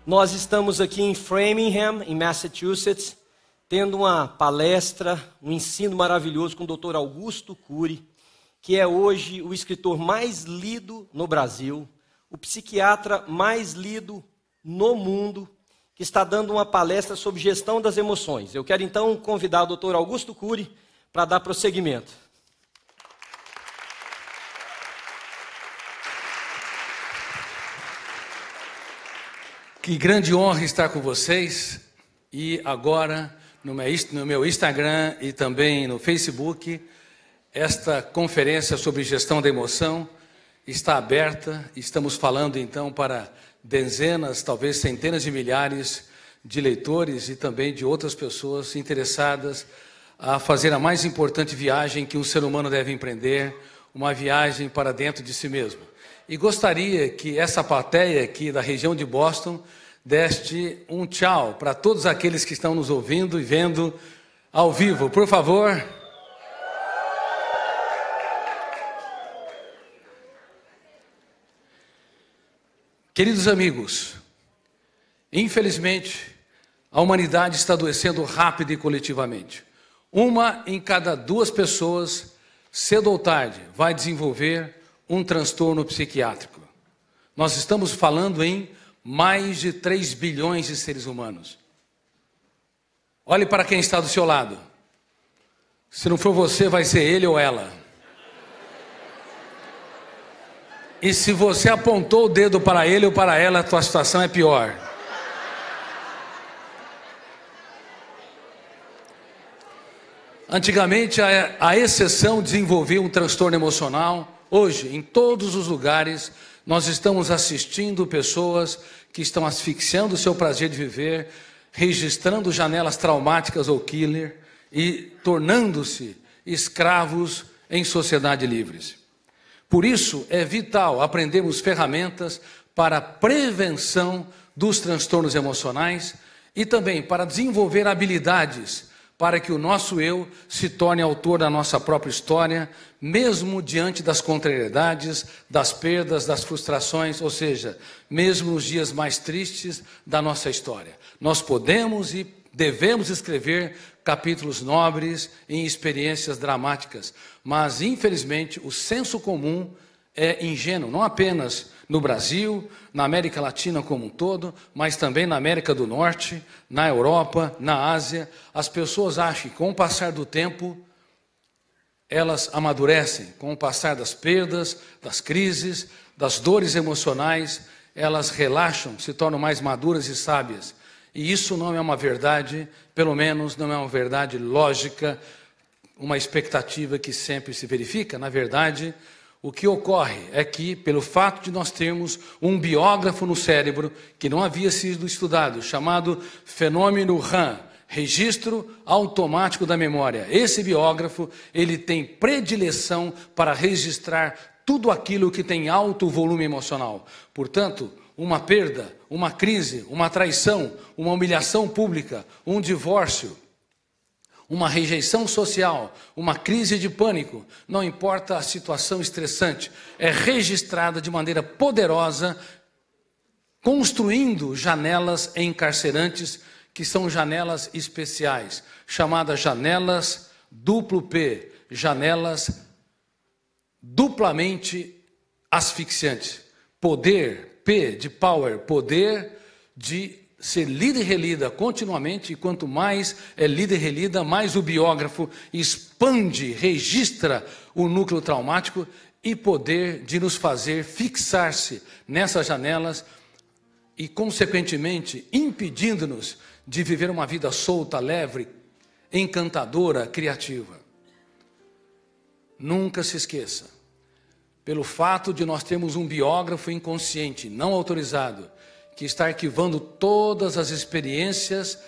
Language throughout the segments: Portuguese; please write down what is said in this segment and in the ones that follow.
Nós estamos aqui em Framingham, em Massachusetts, tendo uma palestra, um ensino maravilhoso com o Dr. Augusto Cury, que é hoje o escritor mais lido no Brasil, o psiquiatra mais lido no mundo, que está dando uma palestra sobre gestão das emoções. Eu quero então convidar o Dr. Augusto Cury para dar prosseguimento. Que grande honra estar com vocês, e agora no meu Instagram e também no Facebook, esta conferência sobre gestão da emoção está aberta. Estamos falando então para dezenas, talvez centenas de milhares de leitores e também de outras pessoas interessadas a fazer a mais importante viagem que um ser humano deve empreender, uma viagem para dentro de si mesmo. E gostaria que essa plateia aqui da região de Boston deste um tchau para todos aqueles que estão nos ouvindo e vendo ao vivo, por favor. Queridos amigos, infelizmente, a humanidade está adoecendo rápido e coletivamente. Uma em cada 2 pessoas, cedo ou tarde, vai desenvolver um transtorno psiquiátrico. Nós estamos falando em mais de 3 bilhões de seres humanos. Olhe para quem está do seu lado. Se não for você, vai ser ele ou ela. E se você apontou o dedo para ele ou para ela, a tua situação é pior. Antigamente, a exceção desenvolvia um transtorno emocional. Hoje, em todos os lugares, nós estamos assistindo pessoas que estão asfixiando o seu prazer de viver, registrando janelas traumáticas ou killer e tornando-se escravos em sociedade livres. Por isso, é vital aprendermos ferramentas para a prevenção dos transtornos emocionais e também para desenvolver habilidades para que o nosso eu se torne autor da nossa própria história, mesmo diante das contrariedades, das perdas, das frustrações, ou seja, mesmo nos dias mais tristes da nossa história. Nós podemos e devemos escrever capítulos nobres em experiências dramáticas, mas infelizmente o senso comum é ingênuo, não apenas no Brasil, na América Latina como um todo, mas também na América do Norte, na Europa, na Ásia. As pessoas acham que com o passar do tempo, elas amadurecem. Com o passar das perdas, das crises, das dores emocionais, elas relaxam, se tornam mais maduras e sábias. E isso não é uma verdade, pelo menos não é uma verdade lógica, uma expectativa que sempre se verifica. Na verdade, o que ocorre é que, pelo fato de nós termos um biógrafo no cérebro que não havia sido estudado, chamado fenômeno RAM, registro automático da memória, esse biógrafo ele tem predileção para registrar tudo aquilo que tem alto volume emocional. Portanto, uma perda, uma crise, uma traição, uma humilhação pública, um divórcio, uma rejeição social, uma crise de pânico, não importa a situação estressante, é registrada de maneira poderosa, construindo janelas encarcerantes, que são janelas especiais, chamadas janelas duplo P, janelas duplamente asfixiantes. Poder, P de power, poder de ser lida e relida continuamente, e quanto mais é lida e relida, mais o biógrafo expande, registra o núcleo traumático, e poder de nos fazer fixar-se nessas janelas e, consequentemente, impedindo-nos de viver uma vida solta, leve, encantadora, criativa. Nunca se esqueça, pelo fato de nós termos um biógrafo inconsciente, não autorizado, que está arquivando todas as experiências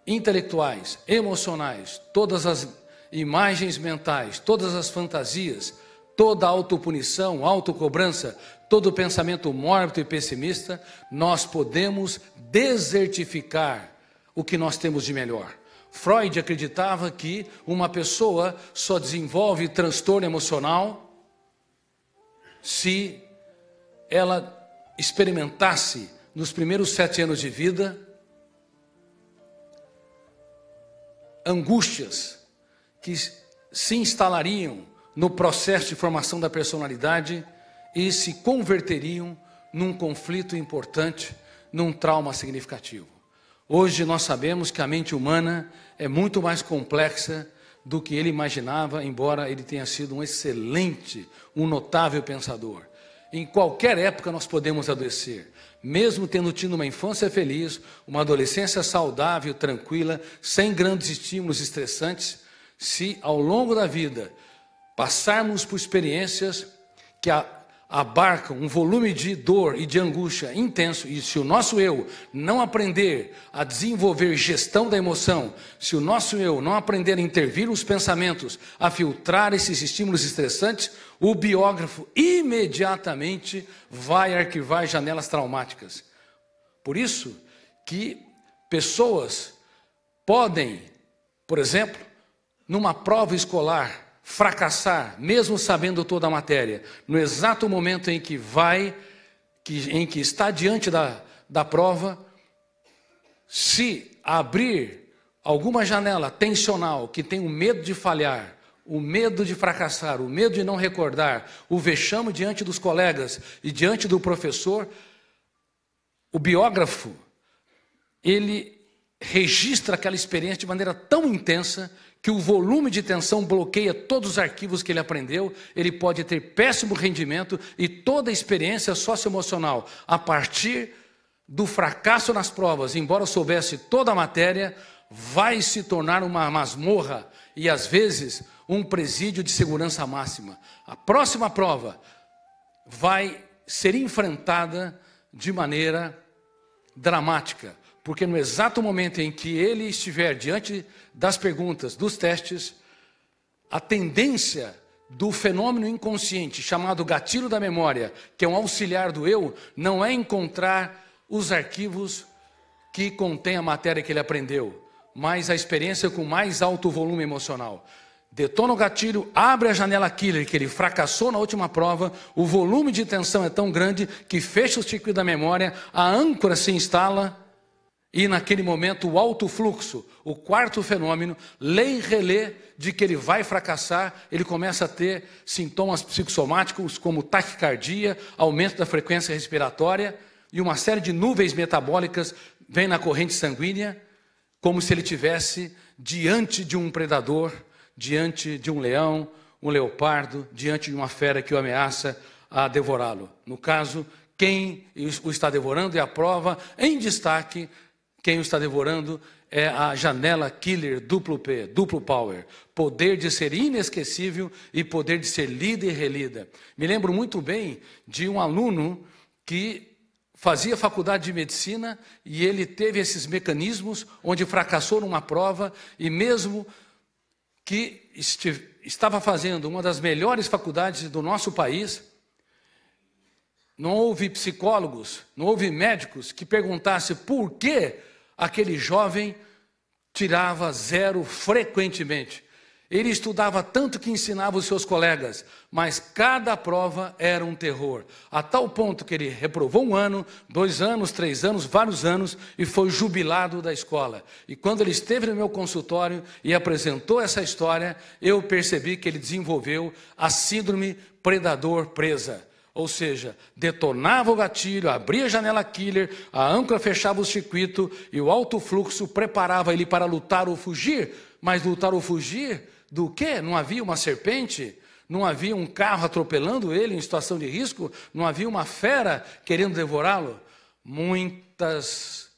intelectuais, emocionais, todas as imagens mentais, todas as fantasias, toda a autopunição, autocobrança, todo pensamento mórbido e pessimista, nós podemos desertificar o que nós temos de melhor. Freud acreditava que uma pessoa só desenvolve transtorno emocional se ela experimentasse nos primeiros 7 anos de vida, angústias que se instalariam no processo de formação da personalidade e se converteriam num conflito importante, num trauma significativo. Hoje nós sabemos que a mente humana é muito mais complexa do que ele imaginava, embora ele tenha sido um excelente, um notável pensador. Em qualquer época nós podemos adoecer, mesmo tendo tido uma infância feliz, uma adolescência saudável, tranquila, sem grandes estímulos estressantes, se ao longo da vida passarmos por experiências que abarcam um volume de dor e de angústia intenso, e se o nosso eu não aprender a desenvolver gestão da emoção, se o nosso eu não aprender a intervir nos pensamentos, a filtrar esses estímulos estressantes, o biógrafo imediatamente vai arquivar janelas traumáticas. Por isso que pessoas podem, por exemplo, numa prova escolar, fracassar, mesmo sabendo toda a matéria, no exato momento em que está diante da prova, se abrir alguma janela tensional que tem o medo de falhar, o medo de fracassar, o medo de não recordar, o vexame diante dos colegas e diante do professor, o biógrafo, ele registra aquela experiência de maneira tão intensa que o volume de tensão bloqueia todos os arquivos que ele aprendeu, ele pode ter péssimo rendimento e toda a experiência socioemocional a partir do fracasso nas provas, embora soubesse toda a matéria, vai se tornar uma masmorra e às vezes um presídio de segurança máxima. A próxima prova vai ser enfrentada de maneira dramática, porque no exato momento em que ele estiver diante das perguntas, dos testes, a tendência do fenômeno inconsciente, chamado gatilho da memória, que é um auxiliar do eu, não é encontrar os arquivos que contêm a matéria que ele aprendeu, mas a experiência com mais alto volume emocional. Detona o gatilho, abre a janela killer, que ele fracassou na última prova, o volume de tensão é tão grande que fecha o circuito da memória, a âncora se instala, e naquele momento o alto fluxo, o quarto fenômeno, lê e relê de que ele vai fracassar, ele começa a ter sintomas psicossomáticos como taquicardia, aumento da frequência respiratória e uma série de nuvens metabólicas vem na corrente sanguínea, como se ele tivesse diante de um predador, diante de um leão, um leopardo, diante de uma fera que o ameaça a devorá-lo. No caso, quem o está devorando é a prova em destaque. Quem o está devorando é a janela killer duplo P, duplo power. Poder de ser inesquecível e poder de ser lida e relida. Me lembro muito bem de um aluno que fazia faculdade de medicina e ele teve esses mecanismos onde fracassou numa prova e mesmo que estava fazendo uma das melhores faculdades do nosso país, não houve psicólogos, não houve médicos que perguntassem por que aquele jovem tirava 0 frequentemente. Ele estudava tanto que ensinava os seus colegas, mas cada prova era um terror. A tal ponto que ele reprovou 1 ano, 2 anos, 3 anos, vários anos e foi jubilado da escola. E quando ele esteve no meu consultório e apresentou essa história, eu percebi que ele desenvolveu a síndrome predador-presa. Ou seja, detonava o gatilho, abria a janela killer, a âncora fechava o circuito e o alto fluxo preparava ele para lutar ou fugir. Mas lutar ou fugir do quê? Não havia uma serpente? Não havia um carro atropelando ele em situação de risco? Não havia uma fera querendo devorá-lo?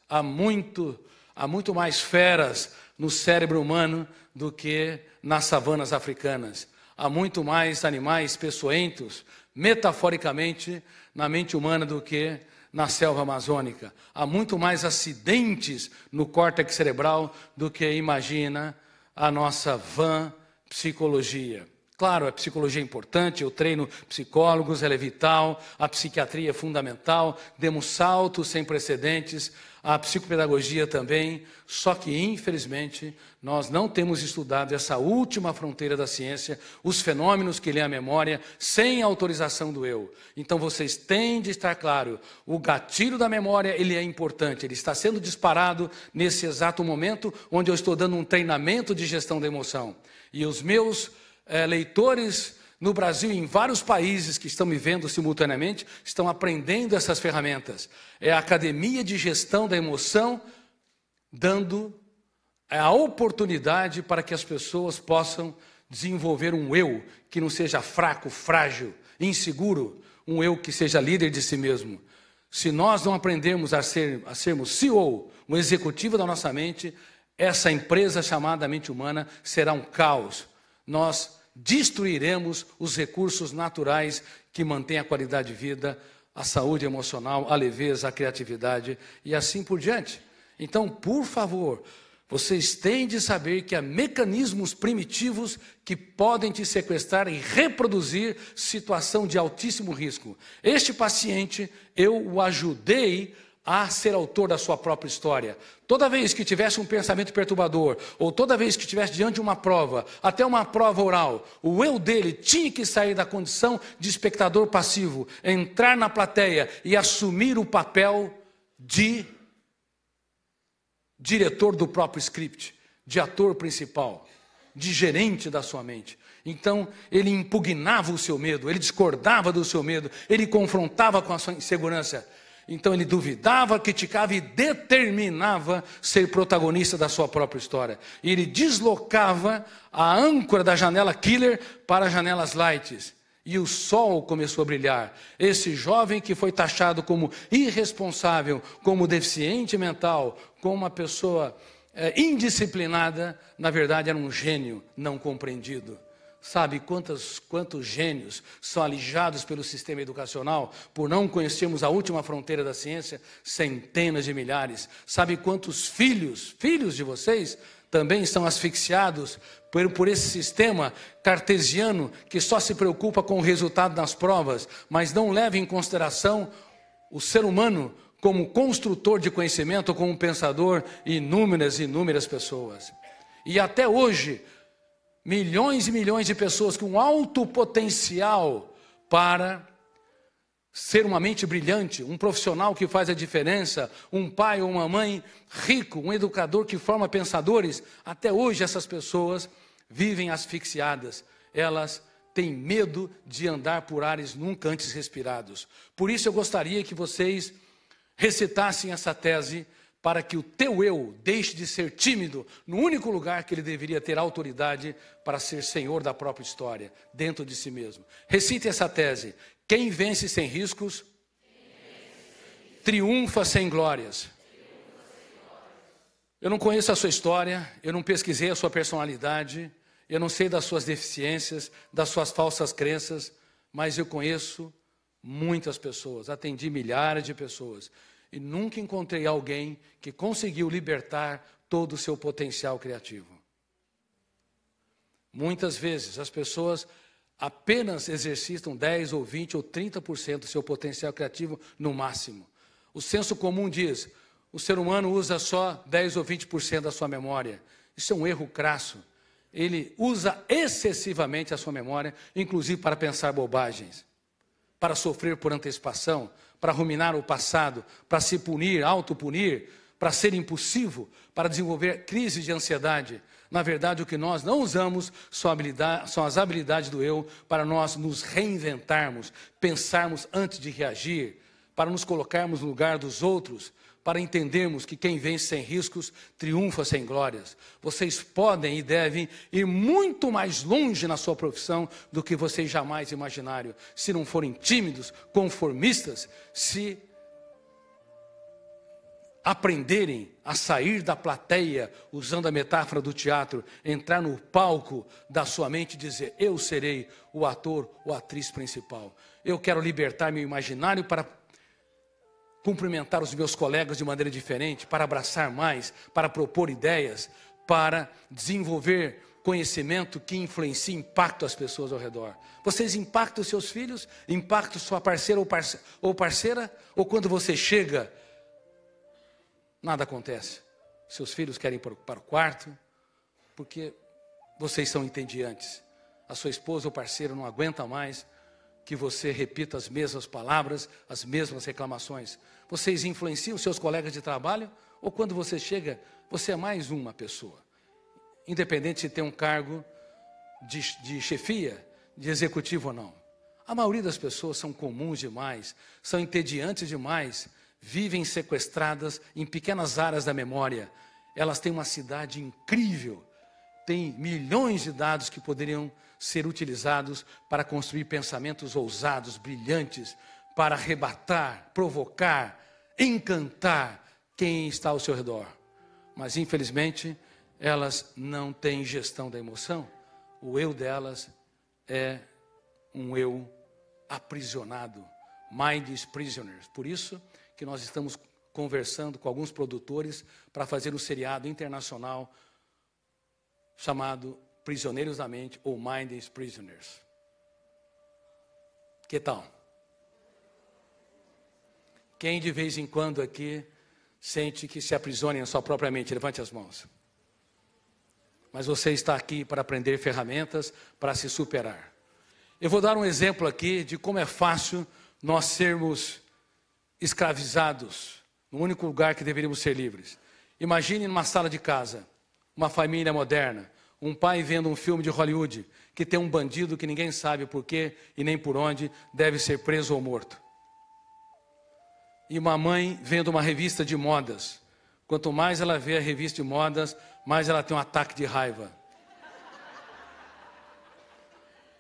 Há muito mais feras no cérebro humano do que nas savanas africanas. Há muito mais animais peçonhentos, metaforicamente, na mente humana do que na selva amazônica. Há muito mais acidentes no córtex cerebral do que imagina a nossa vã psicologia. Claro, a psicologia é importante, eu treino psicólogos, ela é vital, a psiquiatria é fundamental, demos saltos sem precedentes, a psicopedagogia também, só que, infelizmente, nós não temos estudado essa última fronteira da ciência, os fenômenos que lêem a memória, sem autorização do eu. Então, vocês têm de estar claro, o gatilho da memória, ele é importante, ele está sendo disparado nesse exato momento, onde eu estou dando um treinamento de gestão da emoção. E os meus leitores no Brasil e em vários países que estão me vendo simultaneamente, estão aprendendo essas ferramentas. É a Academia de Gestão da Emoção dando a oportunidade para que as pessoas possam desenvolver um eu que não seja fraco, frágil, inseguro, um eu que seja líder de si mesmo. Se nós não aprendermos a sermos CEO, um executivo da nossa mente, essa empresa chamada mente humana será um caos. Nós destruiremos os recursos naturais que mantêm a qualidade de vida, a saúde emocional, a leveza, a criatividade e assim por diante. Então, por favor, vocês têm de saber que há mecanismos primitivos que podem te sequestrar e reproduzir situação de altíssimo risco. Este paciente, eu o ajudei a ser autor da sua própria história. Toda vez que tivesse um pensamento perturbador, ou toda vez que estivesse diante de uma prova, até uma prova oral, o eu dele tinha que sair da condição de espectador passivo, entrar na plateia e assumir o papel de diretor do próprio script, de ator principal, de gerente da sua mente. Então, ele impugnava o seu medo, ele discordava do seu medo, ele confrontava com a sua insegurança. Então ele duvidava, criticava e determinava ser protagonista da sua própria história. E ele deslocava a âncora da janela killer para janelas light. E o sol começou a brilhar. Esse jovem que foi taxado como irresponsável, como deficiente mental, como uma pessoa indisciplinada, na verdade era um gênio não compreendido. Sabe quantos gênios são alijados pelo sistema educacional por não conhecermos a última fronteira da ciência? Centenas de milhares. Sabe quantos filhos de vocês também são asfixiados por esse sistema cartesiano que só se preocupa com o resultado das provas, mas não leva em consideração o ser humano como construtor de conhecimento, como pensador, inúmeras pessoas. E até hoje, milhões e milhões de pessoas com alto potencial para ser uma mente brilhante, um profissional que faz a diferença, um pai ou uma mãe rico, um educador que forma pensadores. Até hoje essas pessoas vivem asfixiadas, elas têm medo de andar por ares nunca antes respirados. Por isso eu gostaria que vocês recitassem essa tese para que o teu eu deixe de ser tímido no único lugar que ele deveria ter autoridade para ser senhor da própria história, dentro de si mesmo. Recite essa tese: quem vence sem riscos, triunfa sem glórias. Eu não conheço a sua história, eu não pesquisei a sua personalidade, eu não sei das suas deficiências, das suas falsas crenças, mas eu conheço muitas pessoas, atendi milhares de pessoas. E nunca encontrei alguém que conseguiu libertar todo o seu potencial criativo. Muitas vezes as pessoas apenas exercitam 10 ou 20 ou 30% do seu potencial criativo no máximo. O senso comum diz, o ser humano usa só 10 ou 20% da sua memória. Isso é um erro crasso. Ele usa excessivamente a sua memória, inclusive para pensar bobagens, para sofrer por antecipação, para ruminar o passado, para se punir, autopunir, para ser impulsivo, para desenvolver crises de ansiedade. Na verdade, o que nós não usamos são as habilidades do eu para nós nos reinventarmos, pensarmos antes de reagir, para nos colocarmos no lugar dos outros, para entendermos que quem vence sem riscos, triunfa sem glórias. Vocês podem e devem ir muito mais longe na sua profissão do que vocês jamais imaginaram. Se não forem tímidos, conformistas, se aprenderem a sair da plateia, usando a metáfora do teatro, entrar no palco da sua mente e dizer, eu serei o ator ou atriz principal. Eu quero libertar meu imaginário para cumprimentar os meus colegas de maneira diferente, para abraçar mais, para propor ideias, para desenvolver conhecimento que influencia, impacta as pessoas ao redor. Vocês impactam os seus filhos, impactam sua parceira ou parceira, ou quando você chega, nada acontece. Seus filhos querem ir para o quarto, porque vocês são entediantes. A sua esposa ou parceiro não aguenta mais que você repita as mesmas palavras, as mesmas reclamações. Vocês influenciam seus colegas de trabalho, ou quando você chega, você é mais uma pessoa. Independente se tem um cargo de chefia, de executivo ou não. A maioria das pessoas são comuns demais, são entediantes demais, vivem sequestradas em pequenas áreas da memória. Elas têm uma cidade incrível, têm milhões de dados que poderiam ser utilizados para construir pensamentos ousados, brilhantes, para arrebatar, provocar, encantar quem está ao seu redor. Mas, infelizmente, elas não têm gestão da emoção. O eu delas é um eu aprisionado. Mind is prisoners. Por isso que nós estamos conversando com alguns produtores para fazer um seriado internacional chamado Prisioneiros da Mente ou Mind is Prisoners. Que tal? Quem de vez em quando aqui sente que se aprisiona na sua própria mente? Levante as mãos. Mas você está aqui para aprender ferramentas para se superar. Eu vou dar um exemplo aqui de como é fácil nós sermos escravizados no único lugar que deveríamos ser livres. Imagine numa sala de casa, uma família moderna, um pai vendo um filme de Hollywood que tem um bandido que ninguém sabe por quê e nem por onde deve ser preso ou morto. E uma mãe vendo uma revista de modas. Quanto mais ela vê a revista de modas, mais ela tem um ataque de raiva.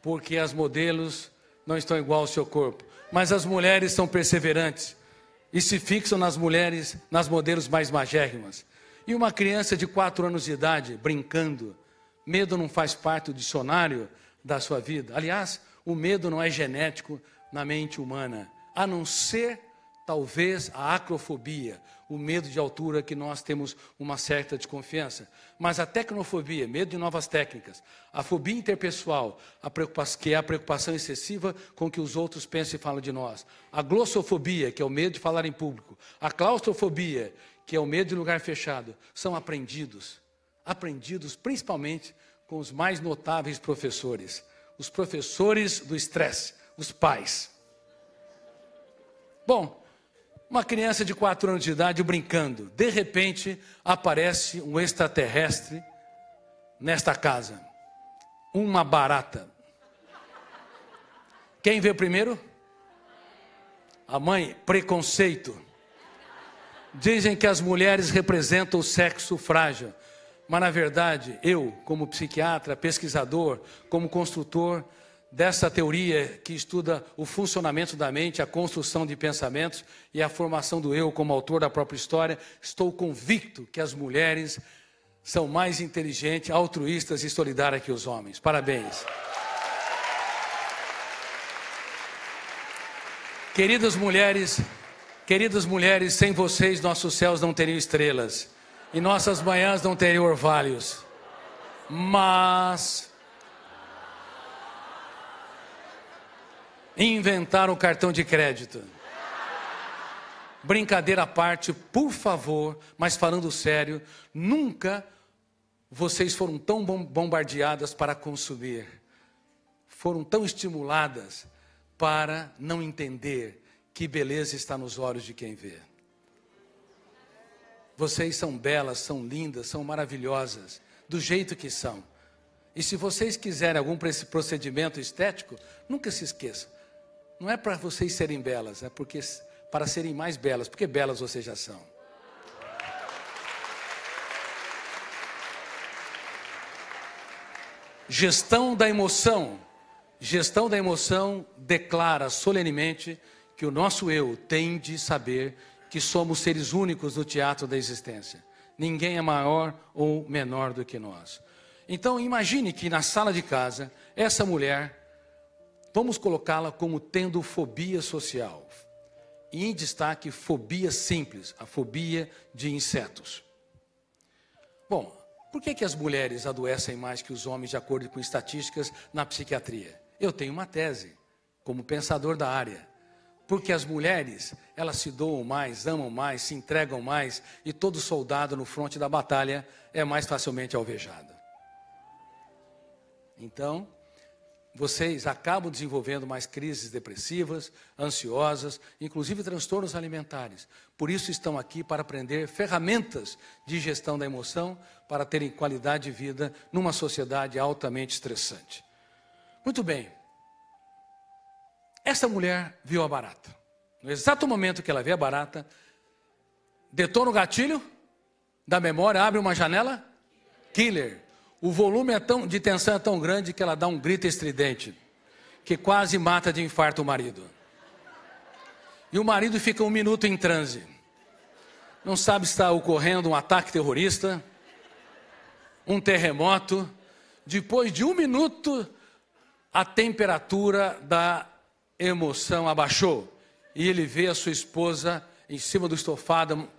Porque as modelos não estão igual ao seu corpo. Mas as mulheres são perseverantes e se fixam nas mulheres, nas modelos mais magérrimas. E uma criança de 4 anos de idade, brincando. Medo não faz parte do dicionário da sua vida. Aliás, o medo não é genético na mente humana, a não ser, talvez, a acrofobia, o medo de altura que nós temos uma certa desconfiança. Mas a tecnofobia, medo de novas técnicas, a fobia interpessoal, que é a preocupação excessiva com o que os outros pensam e falam de nós, a glossofobia, que é o medo de falar em público, a claustrofobia, que é o medo de lugar fechado, são aprendidos principalmente com os mais notáveis professores, os professores do estresse, os pais. Bom, uma criança de 4 anos de idade brincando, de repente aparece um extraterrestre nesta casa, uma barata. Quem vê primeiro? A mãe, preconceito. Dizem que as mulheres representam o sexo frágil. Mas, na verdade, eu, como psiquiatra, pesquisador, como construtor dessa teoria que estuda o funcionamento da mente, a construção de pensamentos e a formação do eu como autor da própria história, estou convicto que as mulheres são mais inteligentes, altruístas e solidárias que os homens. Parabéns. Queridas mulheres, sem vocês nossos céus não teriam estrelas. E nossas manhãs não teriam orvalhos. Mas inventaram o cartão de crédito. Brincadeira à parte, por favor, mas falando sério, nunca vocês foram tão bombardeadas para consumir. Foram tão estimuladas para não entender que beleza está nos olhos de quem vê. Vocês são belas, são lindas, são maravilhosas, do jeito que são. E se vocês quiserem algum procedimento estético, nunca se esqueçam. Não é para vocês serem belas, é para serem mais belas, porque belas vocês já são. Gestão da emoção. Gestão da emoção declara solenemente que o nosso eu tem de saber que somos seres únicos no teatro da existência. Ninguém é maior ou menor do que nós. Então, imagine que na sala de casa, essa mulher, vamos colocá-la como tendo fobia social. E em destaque, fobia simples, a fobia de insetos. Bom, Por que as mulheres adoecem mais que os homens, de acordo com estatísticas na psiquiatria? Eu tenho uma tese, como pensador da área. Porque as mulheres, elas se doam mais, amam mais, se entregam mais, e todo soldado no fronte da batalha é mais facilmente alvejado. Então, vocês acabam desenvolvendo mais crises depressivas, ansiosas, inclusive transtornos alimentares. Por isso estão aqui para aprender ferramentas de gestão da emoção, para terem qualidade de vida numa sociedade altamente estressante. Muito bem. Essa mulher viu a barata. No exato momento que ela vê a barata, detona o gatilho da memória, abre uma janela, killer. O volume de tensão é tão grande que ela dá um grito estridente, que quase mata de infarto o marido. E o marido fica 1 minuto em transe. Não sabe se está ocorrendo um ataque terrorista, um terremoto. Depois de 1 minuto, a temperatura da emoção abaixou. E ele vê a sua esposa em cima do estofado,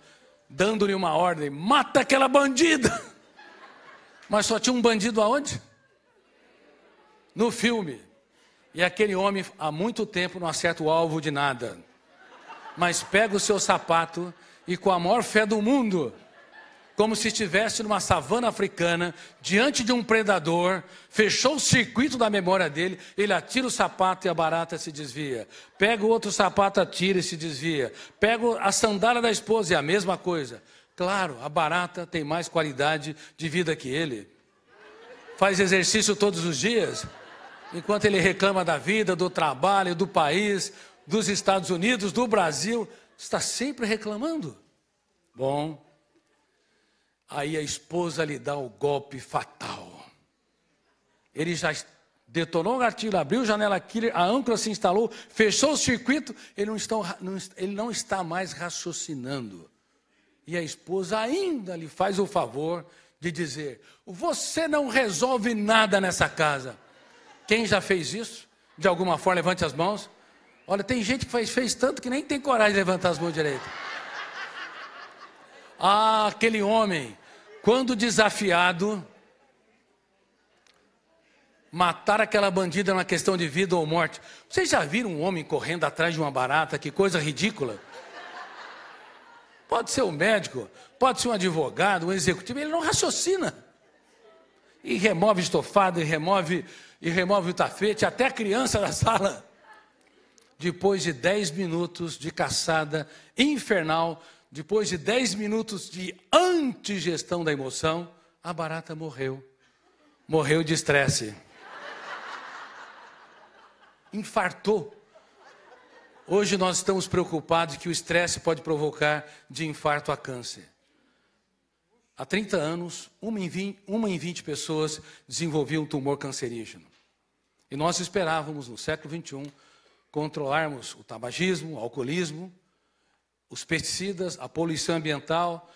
dando-lhe uma ordem: mata aquela bandida! Mas só tinha um bandido aonde? No filme. E aquele homem há muito tempo não acerta o alvo de nada. Mas pega o seu sapato e, com a maior fé do mundo, como se estivesse numa savana africana, diante de um predador, fechou o circuito da memória dele, ele atira o sapato e a barata se desvia. Pega o outro sapato, atira e se desvia. Pega a sandália da esposa e a mesma coisa. Claro, a barata tem mais qualidade de vida que ele. Faz exercício todos os dias, enquanto ele reclama da vida, do trabalho, do país, dos Estados Unidos, do Brasil. Está sempre reclamando. Bom, aí a esposa lhe dá o golpe fatal. Ele já detonou o gatilho, abriu a janela killer, a âncora se instalou, fechou o circuito, ele não está mais raciocinando. E a esposa ainda lhe faz o favor de dizer: você não resolve nada nessa casa. Quem já fez isso? De alguma forma, levante as mãos. Olha, tem gente que fez tanto que nem tem coragem de levantar as mãos direito. Ah, aquele homem, quando desafiado, matar aquela bandida é uma questão de vida ou morte. Vocês já viram um homem correndo atrás de uma barata? Que coisa ridícula. Pode ser um médico, pode ser um advogado, um executivo, ele não raciocina. E remove estofado, e remove o tapete, até a criança da sala. Depois de 10 minutos de caçada infernal, depois de 10 minutos de antigestão da emoção, a barata morreu. Morreu de estresse. Infartou. Hoje nós estamos preocupados que o estresse pode provocar de infarto a câncer. Há 30 anos, uma em 20 pessoas desenvolviam um tumor cancerígeno. E nós esperávamos, no século XXI, controlarmos o tabagismo, o alcoolismo, os pesticidas, a poluição ambiental,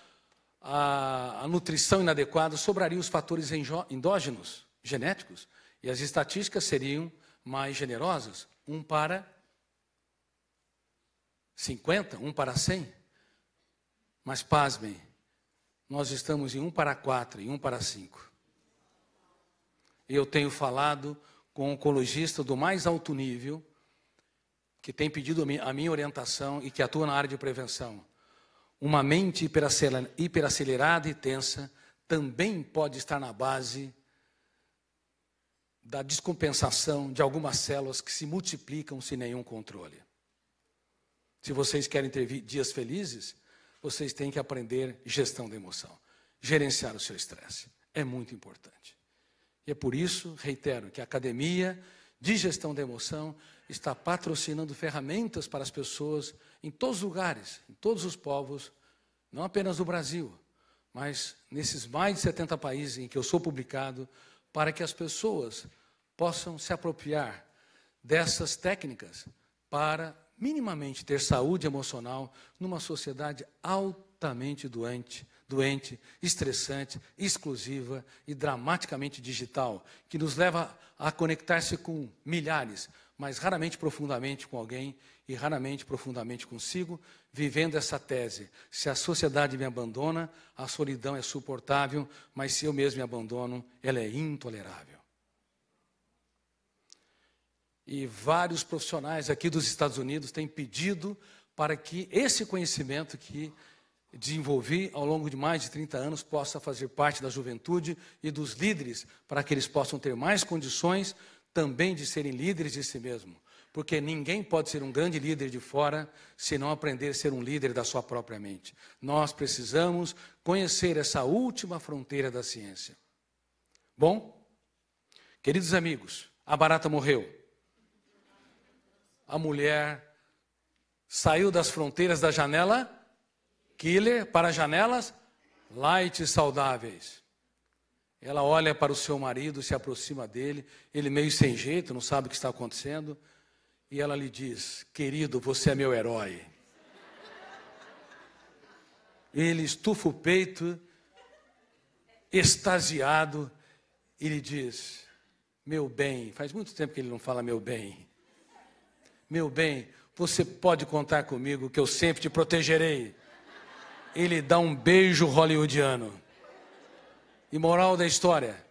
a nutrição inadequada, sobrariam os fatores endógenos, genéticos, e as estatísticas seriam mais generosas, 1 para 50, 1 para 100. Mas pasmem, nós estamos em 1 para 4 e 1 para 5. Eu tenho falado com um oncologista do mais alto nível, que tem pedido a minha orientação e que atua na área de prevenção. Uma mente hiperacelerada e tensa também pode estar na base da descompensação de algumas células que se multiplicam sem nenhum controle. Se vocês querem ter dias felizes, vocês têm que aprender gestão da emoção, gerenciar o seu estresse. É muito importante. E é por isso, reitero, que a Academia de Gestão da Emoção está patrocinando ferramentas para as pessoas em todos os lugares, em todos os povos, não apenas no Brasil, mas nesses mais de 70 países em que eu sou publicado, para que as pessoas possam se apropriar dessas técnicas para minimamente ter saúde emocional numa sociedade altamente doente, estressante, exclusiva e dramaticamente digital, que nos leva a conectar-se com milhares, mas raramente profundamente com alguém e raramente profundamente consigo, vivendo essa tese: se a sociedade me abandona, a solidão é suportável, mas se eu mesmo me abandono, ela é intolerável. E vários profissionais aqui dos Estados Unidos têm pedido para que esse conhecimento que desenvolvi ao longo de mais de 30 anos possa fazer parte da juventude e dos líderes, para que eles possam ter mais condições também de serem líderes de si mesmo. Porque ninguém pode ser um grande líder de fora se não aprender a ser um líder da sua própria mente. Nós precisamos conhecer essa última fronteira da ciência. Bom, queridos amigos, a barata morreu. A mulher saiu das fronteiras da janela killer para janelas light saudáveis. Ela olha para o seu marido, se aproxima dele, ele meio sem jeito, não sabe o que está acontecendo, e ela lhe diz: querido, você é meu herói. Ele estufa o peito, extasiado, e lhe diz: meu bem, faz muito tempo que ele não fala meu bem. Meu bem, você pode contar comigo que eu sempre te protegerei. Ele dá um beijo hollywoodiano. E moral da história: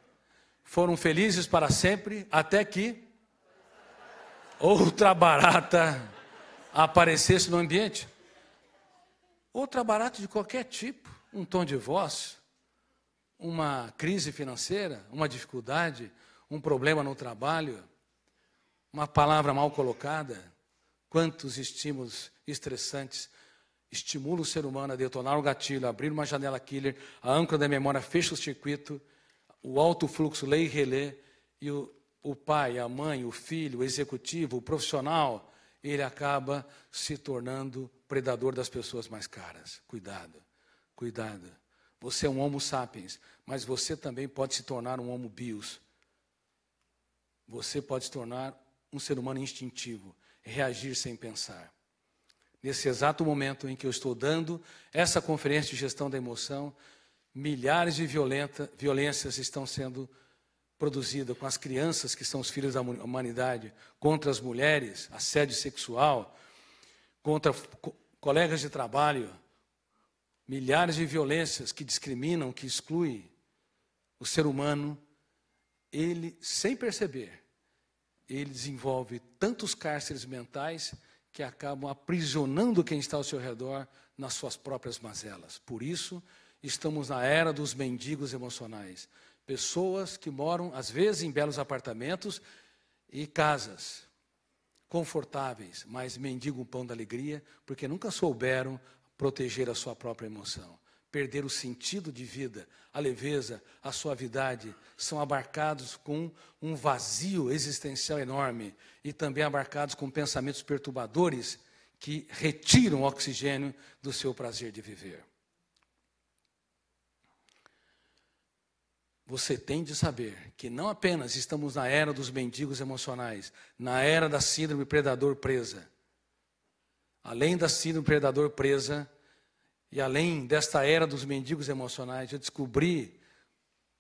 foram felizes para sempre, até que outra barata aparecesse no ambiente. Outra barata de qualquer tipo, um tom de voz, uma crise financeira, uma dificuldade, um problema no trabalho, uma palavra mal colocada. Quantos estímulos estressantes estimulam o ser humano a detonar o gatilho, a abrir uma janela killer, a âncora da memória fecha o circuito, o alto fluxo lê e relê, e o pai, a mãe, o filho, o executivo, o profissional, ele acaba se tornando predador das pessoas mais caras. Cuidado, cuidado. Você é um homo sapiens, mas você também pode se tornar um homo bios. Você pode se tornar um ser humano instintivo, reagir sem pensar. Nesse exato momento em que eu estou dando essa conferência de gestão da emoção, milhares de violências estão sendo produzidas com as crianças, que são os filhos da humanidade, contra as mulheres, assédio sexual, contra colegas de trabalho, milhares de violências que discriminam, que excluem o ser humano. Ele, sem perceber, ele desenvolve tantos cárceres mentais que acabam aprisionando quem está ao seu redor nas suas próprias mazelas. Por isso, estamos na era dos mendigos emocionais. Pessoas que moram, às vezes, em belos apartamentos e casas confortáveis, mas mendigam o pão da alegria, porque nunca souberam proteger a sua própria emoção. Perder o sentido de vida, a leveza, a suavidade, são abarcados com um vazio existencial enorme e também abarcados com pensamentos perturbadores que retiram o oxigênio do seu prazer de viver. Você tem de saber que não apenas estamos na era dos mendigos emocionais, na era da síndrome predador-presa. Além da síndrome predador-presa, e além desta era dos mendigos emocionais, eu descobri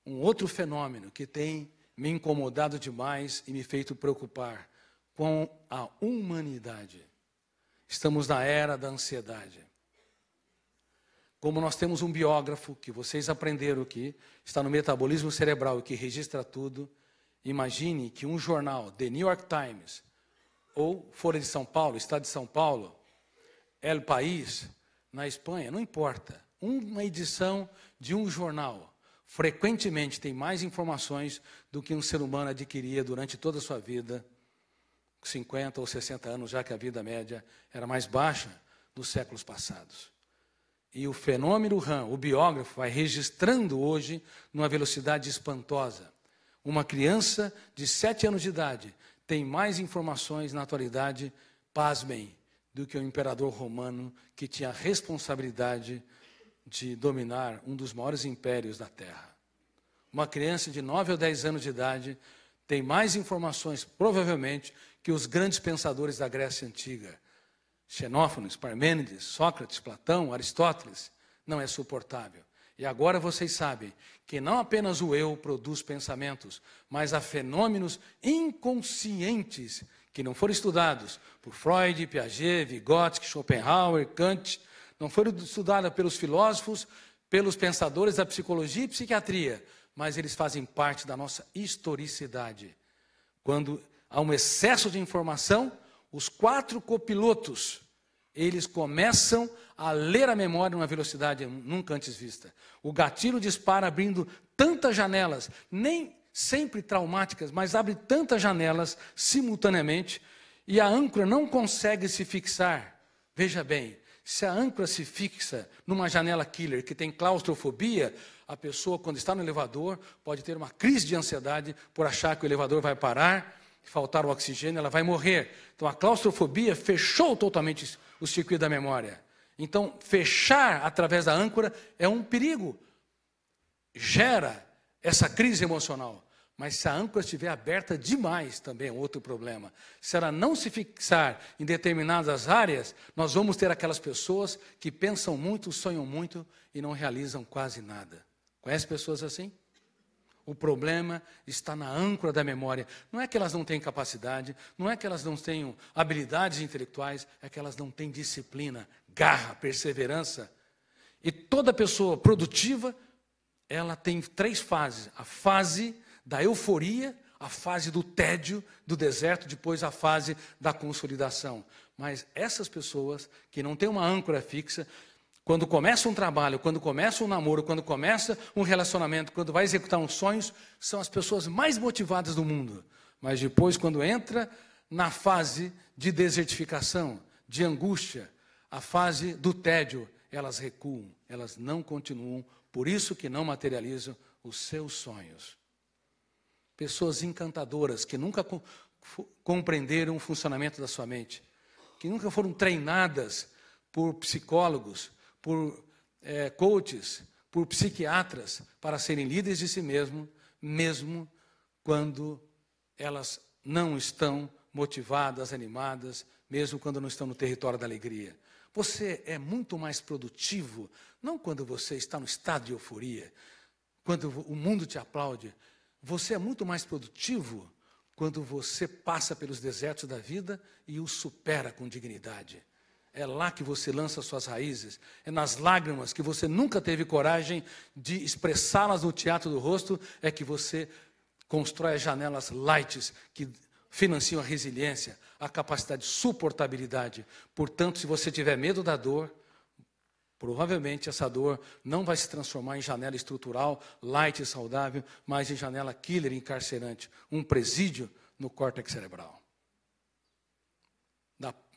um outro fenômeno que tem me incomodado demais e me feito preocupar com a humanidade. Estamos na era da ansiedade. Como nós temos um biógrafo, que vocês aprenderam aqui, está no metabolismo cerebral e que registra tudo, imagine que um jornal, The New York Times, ou Folha de São Paulo, Estado de São Paulo, El País, na Espanha, não importa, uma edição de um jornal frequentemente tem mais informações do que um ser humano adquiria durante toda a sua vida, 50 ou 60 anos, já que a vida média era mais baixa nos séculos passados. E o fenômeno RAM, o biógrafo, vai registrando hoje numa velocidade espantosa. Uma criança de 7 anos de idade tem mais informações na atualidade, pasmem, do que o imperador romano, que tinha a responsabilidade de dominar um dos maiores impérios da Terra. Uma criança de 9 ou 10 anos de idade tem mais informações, provavelmente, que os grandes pensadores da Grécia Antiga. Xenófanes, Parmênides, Sócrates, Platão, Aristóteles. Não é suportável. E agora vocês sabem que não apenas o eu produz pensamentos, mas há fenômenos inconscientes que não foram estudados por Freud, Piaget, Vygotsky, Schopenhauer, Kant, não foram estudados pelos filósofos, pelos pensadores da psicologia e psiquiatria, mas eles fazem parte da nossa historicidade. Quando há um excesso de informação, os 4 copilotos, eles começam a ler a memória numa velocidade nunca antes vista. O gatilho dispara abrindo tantas janelas, nem sempre traumáticas, mas abre tantas janelas simultaneamente, e a âncora não consegue se fixar. Veja bem, se a âncora se fixa numa janela killer que tem claustrofobia, a pessoa, quando está no elevador, pode ter uma crise de ansiedade por achar que o elevador vai parar, faltar o oxigênio, ela vai morrer. Então, a claustrofobia fechou totalmente o circuito da memória. Então, fechar através da âncora é um perigo. Gera essa crise emocional. Mas se a âncora estiver aberta demais, também é outro problema. Se ela não se fixar em determinadas áreas, nós vamos ter aquelas pessoas que pensam muito, sonham muito e não realizam quase nada. Conhece pessoas assim? O problema está na âncora da memória. Não é que elas não têm capacidade, não é que elas não tenham habilidades intelectuais, é que elas não têm disciplina, garra, perseverança. E toda pessoa produtiva, ela tem 3 fases. A fase da euforia, a fase do tédio, do deserto, depois a fase da consolidação. Mas essas pessoas que não têm uma âncora fixa, quando começa um trabalho, quando começa um namoro, quando começa um relacionamento, quando vai executar uns sonhos, são as pessoas mais motivadas do mundo. Mas depois, quando entra na fase de desertificação, de angústia, a fase do tédio, elas recuam, elas não continuam, por isso que não materializam os seus sonhos. Pessoas encantadoras que nunca compreenderam o funcionamento da sua mente, que nunca foram treinadas por psicólogos, por coaches, por psiquiatras, para serem líderes de si mesmo quando elas não estão motivadas, animadas, mesmo quando não estão no território da alegria. Você é muito mais produtivo, não quando você está no estado de euforia, quando o mundo te aplaude. Você é muito mais produtivo quando você passa pelos desertos da vida e os supera com dignidade. É lá que você lança suas raízes, é nas lágrimas que você nunca teve coragem de expressá-las no teatro do rosto, é que você constrói as janelas lights que financiam a resiliência, a capacidade de suportabilidade. Portanto, se você tiver medo da dor, provavelmente essa dor não vai se transformar em janela estrutural, light e saudável, mas em janela killer, encarcerante, um presídio no córtex cerebral.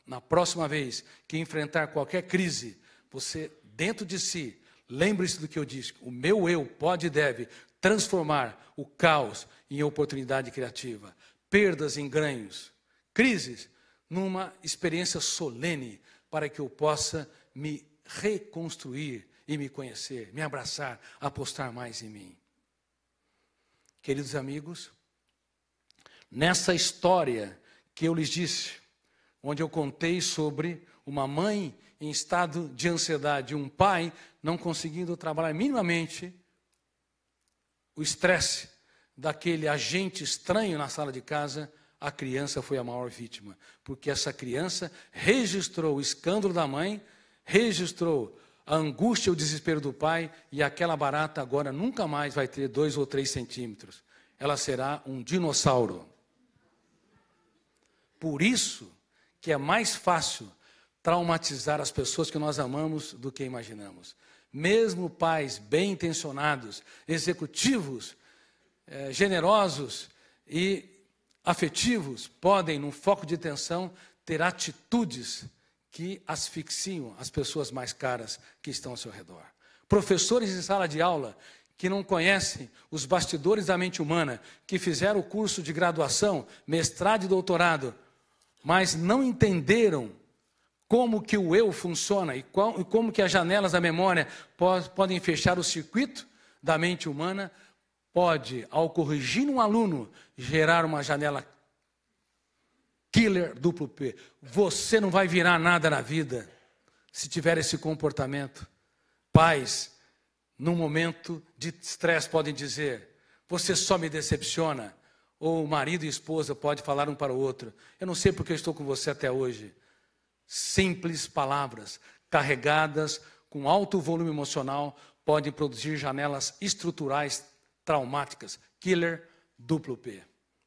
Na próxima vez que enfrentar qualquer crise, você, dentro de si, lembre-se do que eu disse, o meu eu pode e deve transformar o caos em oportunidade criativa, perdas em ganhos, crises numa experiência solene, para que eu possa me reconstruir e me conhecer, me abraçar, apostar mais em mim. Queridos amigos, nessa história que eu lhes disse, onde eu contei sobre uma mãe em estado de ansiedade, um pai não conseguindo trabalhar minimamente o estresse daquele agente estranho na sala de casa, a criança foi a maior vítima, porque essa criança registrou o escândalo da mãe, registrou a angústia, o desespero do pai, e aquela barata agora nunca mais vai ter 2 ou 3 centímetros. Ela será um dinossauro. Por isso que é mais fácil traumatizar as pessoas que nós amamos do que imaginamos. Mesmo pais bem-intencionados, executivos, generosos e afetivos, podem, num foco de tensão, ter atitudes que asfixiam as pessoas mais caras que estão ao seu redor. Professores em sala de aula que não conhecem os bastidores da mente humana, que fizeram o curso de graduação, mestrado e doutorado, mas não entenderam como que o eu funciona e como que as janelas da memória podem fechar o circuito da mente humana, pode, ao corrigir um aluno, gerar uma janela killer duplo P. Você não vai virar nada na vida se tiver esse comportamento. Pais, num momento de estresse, podem dizer, você só me decepciona. ou marido e esposa pode falar um para o outro: eu não sei porque eu estou com você até hoje. Simples palavras, carregadas com alto volume emocional, podem produzir janelas estruturais traumáticas. Killer duplo P.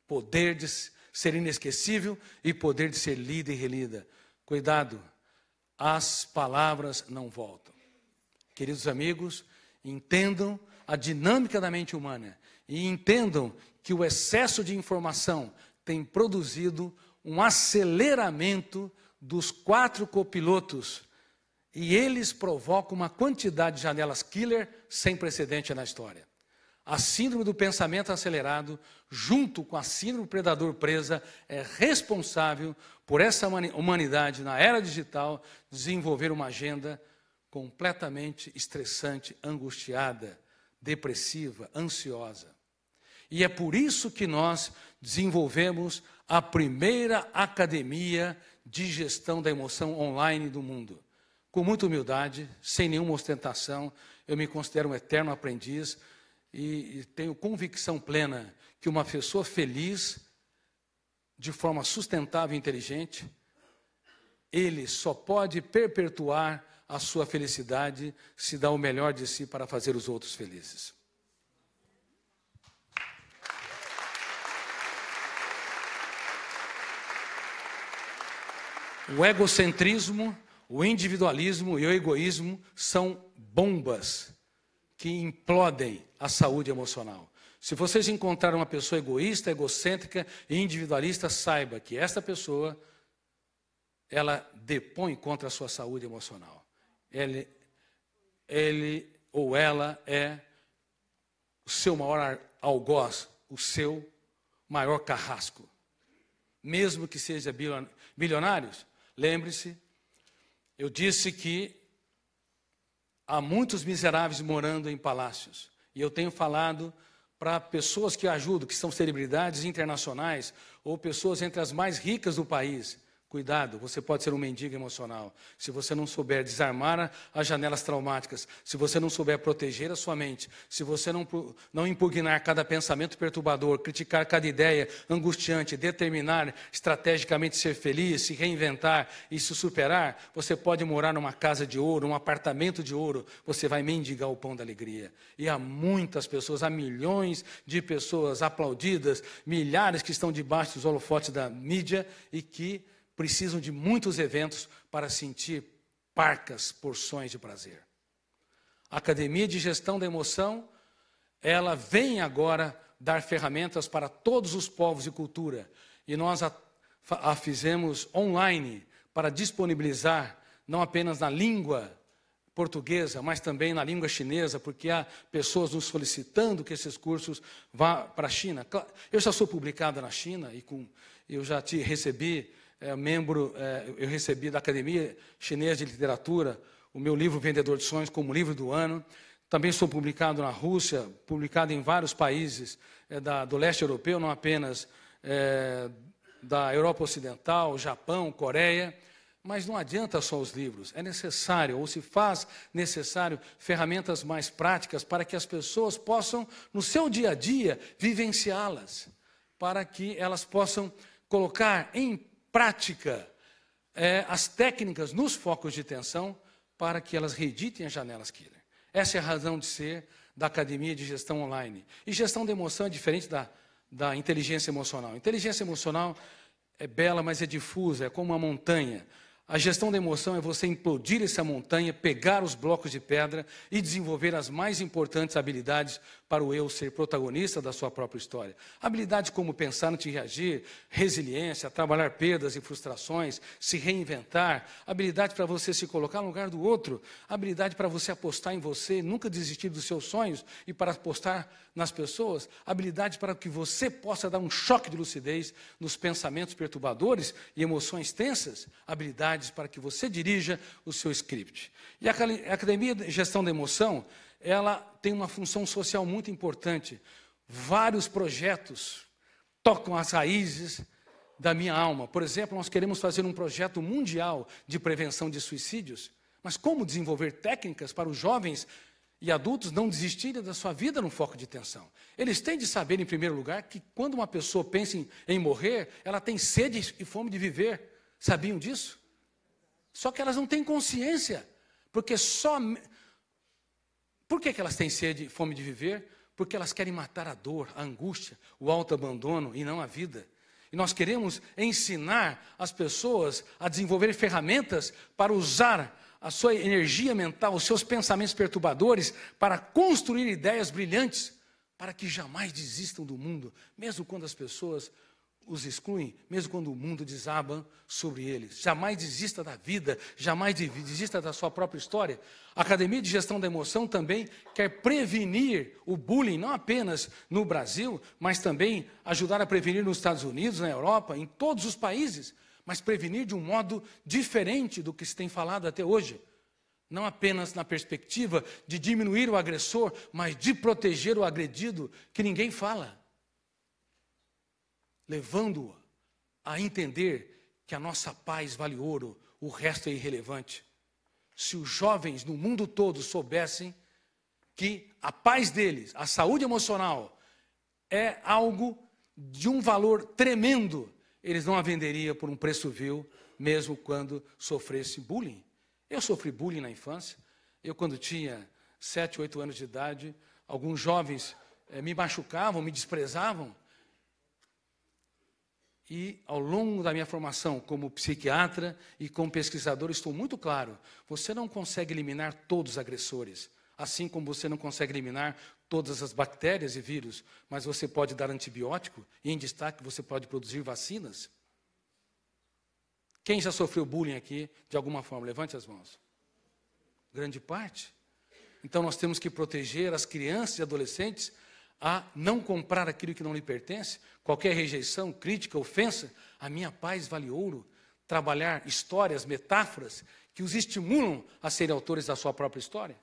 Poder de ser inesquecível e poder de ser lida e relida. Cuidado, as palavras não voltam. Queridos amigos, entendam a dinâmica da mente humana e entendam que o excesso de informação tem produzido um aceleramento dos 4 copilotos e eles provocam uma quantidade de janelas killer sem precedente na história. A síndrome do pensamento acelerado, junto com a síndrome do predador presa, é responsável por essa humanidade, na era digital, desenvolver uma agenda completamente estressante, angustiada, depressiva, ansiosa. E é por isso que nós desenvolvemos a primeira academia de gestão da emoção online do mundo. Com muita humildade, sem nenhuma ostentação, eu me considero um eterno aprendiz e tenho convicção plena que uma pessoa feliz, de forma sustentável e inteligente, ele só pode perpetuar a sua felicidade se dá o melhor de si para fazer os outros felizes. O egocentrismo, o individualismo e o egoísmo são bombas que implodem a saúde emocional. Se vocês encontrarem uma pessoa egoísta, egocêntrica e individualista, saiba que esta pessoa, ela depõe contra a sua saúde emocional. Ele ou ela é o seu maior algoz, o seu maior carrasco. Mesmo que seja bilionários, lembre-se, eu disse que há muitos miseráveis morando em palácios. E eu tenho falado para pessoas que ajudam, que são celebridades internacionais, ou pessoas entre as mais ricas do país. Cuidado, você pode ser um mendigo emocional. Se você não souber desarmar as janelas traumáticas, se você não souber proteger a sua mente, se você não impugnar cada pensamento perturbador, criticar cada ideia angustiante, determinar estrategicamente ser feliz, se reinventar e se superar, você pode morar numa casa de ouro, num apartamento de ouro, você vai mendigar o pão da alegria. E há muitas pessoas, há milhões de pessoas aplaudidas, milhares que estão debaixo dos holofotes da mídia e que precisam de muitos eventos para sentir parcas porções de prazer. A Academia de Gestão da Emoção, ela vem agora dar ferramentas para todos os povos e cultura. E nós a fizemos online para disponibilizar, não apenas na língua portuguesa, mas também na língua chinesa, porque há pessoas nos solicitando que esses cursos vá para a China. Eu já sou publicado na China e eu já te recebi, eu recebi da Academia Chinesa de Literatura o meu livro Vendedor de Sonhos como livro do ano. Também sou publicado na Rússia, publicado em vários países do leste europeu, não apenas da Europa Ocidental, Japão, Coreia. Mas não adianta só os livros, é necessário, ou se faz necessário, ferramentas mais práticas para que as pessoas possam, no seu dia a dia, vivenciá-las, para que elas possam colocar em prática as técnicas nos focos de tensão para que elas reeditem as janelas killer. Essa é a razão de ser da Academia de Gestão Online. E gestão da emoção é diferente da inteligência emocional. Inteligência emocional é bela, mas é difusa, é como uma montanha. A gestão da emoção é você implodir essa montanha, pegar os blocos de pedra e desenvolver as mais importantes habilidades para o eu ser protagonista da sua própria história. Habilidades como pensar antes de reagir, resiliência, trabalhar perdas e frustrações, se reinventar, habilidade para você se colocar no lugar do outro, habilidade para você apostar em você, nunca desistir dos seus sonhos e para apostar nas pessoas, habilidade para que você possa dar um choque de lucidez nos pensamentos perturbadores e emoções tensas, habilidades para que você dirija o seu script. E a Academia de Gestão da Emoção, ela tem uma função social muito importante. Vários projetos tocam as raízes da minha alma. Por exemplo, nós queremos fazer um projeto mundial de prevenção de suicídios. Mas como desenvolver técnicas para os jovens e adultos não desistirem da sua vida no foco de tensão. Eles têm de saber, em primeiro lugar, que quando uma pessoa pensa em morrer, ela tem sede e fome de viver. Sabiam disso? Só que elas não têm consciência, porque Por que elas têm sede e fome de viver? Porque elas querem matar a dor, a angústia, o autoabandono e não a vida. E nós queremos ensinar as pessoas a desenvolver ferramentas para usar a sua energia mental, os seus pensamentos perturbadores, para construir ideias brilhantes, para que jamais desistam do mundo, mesmo quando as pessoas os excluem, mesmo quando o mundo desaba sobre eles. Jamais desista da vida, jamais desista da sua própria história. A Academia de Gestão da Emoção também quer prevenir o bullying, não apenas no Brasil, mas também ajudar a prevenir nos Estados Unidos, na Europa, em todos os países, mas prevenir de um modo diferente do que se tem falado até hoje. Não apenas na perspectiva de diminuir o agressor, mas de proteger o agredido, que ninguém fala. Levando-o a entender que a nossa paz vale ouro, o resto é irrelevante. Se os jovens no mundo todo soubessem que a paz deles, a saúde emocional, é algo de um valor tremendo, eles não a venderiam por um preço vil, mesmo quando sofresse bullying. Eu sofri bullying na infância. Eu, quando tinha 7, 8 anos de idade, alguns jovens me machucavam, me desprezavam. E, ao longo da minha formação como psiquiatra e como pesquisador, estou muito claro, você não consegue eliminar todos os agressores, assim como você não consegue eliminar todas as bactérias e vírus, mas você pode dar antibiótico e, em destaque, você pode produzir vacinas. Quem já sofreu bullying aqui, de alguma forma? Levante as mãos. Grande parte. Então, nós temos que proteger as crianças e adolescentes a não comprar aquilo que não lhe pertence, qualquer rejeição, crítica, ofensa. A minha paz vale ouro. Trabalhar histórias, metáforas, que os estimulam a serem autores da sua própria história.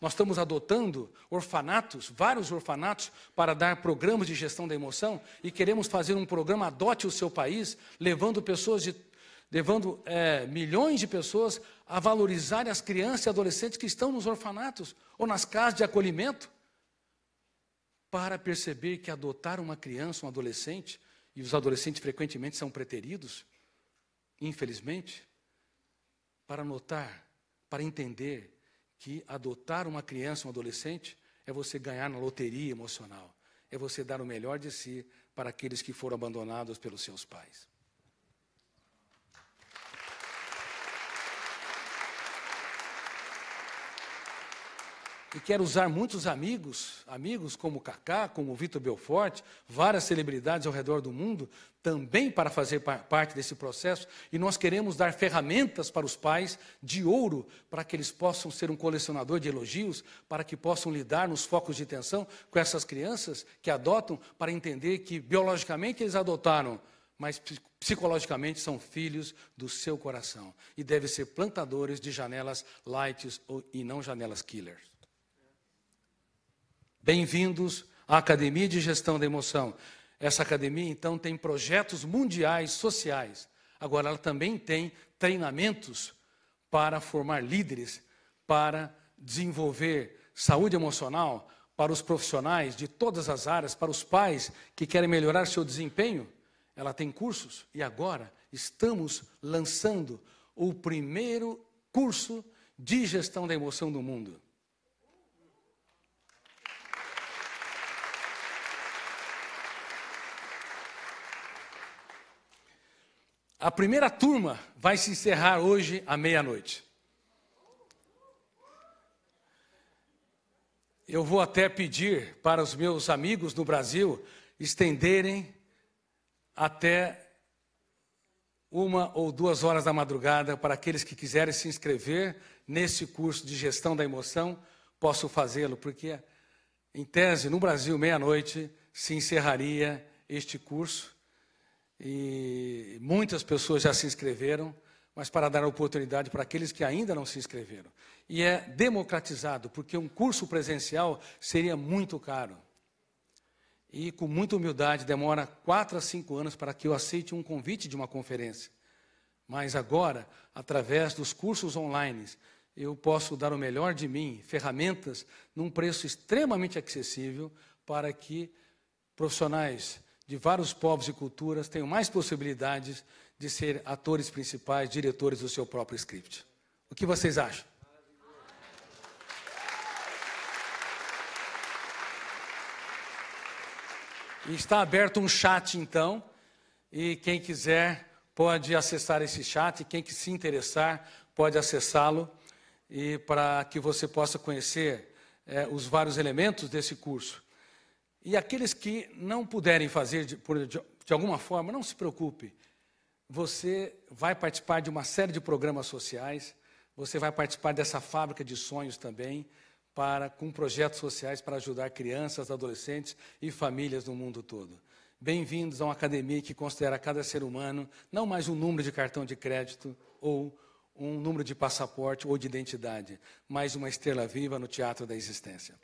Nós estamos adotando orfanatos, vários orfanatos, para dar programas de gestão da emoção, e queremos fazer um programa Adote o Seu País, levando milhões de pessoas a valorizarem as crianças e adolescentes que estão nos orfanatos ou nas casas de acolhimento, para perceber que adotar uma criança, um adolescente, e os adolescentes frequentemente são preteridos, infelizmente, para notar, para entender que adotar uma criança, um adolescente, é você ganhar na loteria emocional, é você dar o melhor de si para aqueles que foram abandonados pelos seus pais. E quero usar muitos amigos como Kaká, como Vitor Belfort, várias celebridades ao redor do mundo, também para fazer parte desse processo. E nós queremos dar ferramentas para os pais de ouro, para que eles possam ser um colecionador de elogios, para que possam lidar nos focos de tensão com essas crianças que adotam, para entender que biologicamente eles adotaram, mas psicologicamente são filhos do seu coração. E devem ser plantadores de janelas light e não janelas killers. Bem-vindos à Academia de Gestão da Emoção. Essa academia, então, tem projetos mundiais, sociais. Agora, ela também tem treinamentos para formar líderes, para desenvolver saúde emocional, para os profissionais de todas as áreas, para os pais que querem melhorar seu desempenho. Ela tem cursos e agora estamos lançando o primeiro curso de gestão da emoção do mundo. A primeira turma vai se encerrar hoje à meia-noite. Eu vou até pedir para os meus amigos no Brasil estenderem até 1 ou 2 horas da madrugada para aqueles que quiserem se inscrever nesse curso de gestão da emoção, posso fazê-lo, porque, em tese, no Brasil, meia-noite, se encerraria este curso. E muitas pessoas já se inscreveram, mas para dar a oportunidade para aqueles que ainda não se inscreveram. E é democratizado, porque um curso presencial seria muito caro. E, com muita humildade, demora 4 a 5 anos para que eu aceite um convite de uma conferência. Mas agora, através dos cursos online, eu posso dar o melhor de mim, ferramentas, num preço extremamente acessível, para que profissionais de vários povos e culturas tenham mais possibilidades de ser atores principais, diretores do seu próprio script. O que vocês acham? E está aberto um chat, então, e quem quiser pode acessar esse chat, quem que se interessar pode acessá-lo, e para que você possa conhecer os vários elementos desse curso. E aqueles que não puderem fazer de alguma forma, não se preocupe. Você vai participar de uma série de programas sociais, você vai participar dessa fábrica de sonhos também, com projetos sociais para ajudar crianças, adolescentes e famílias no mundo todo. Bem-vindos a uma academia que considera cada ser humano não mais um número de cartão de crédito ou um número de passaporte ou de identidade, mas uma estrela viva no teatro da existência.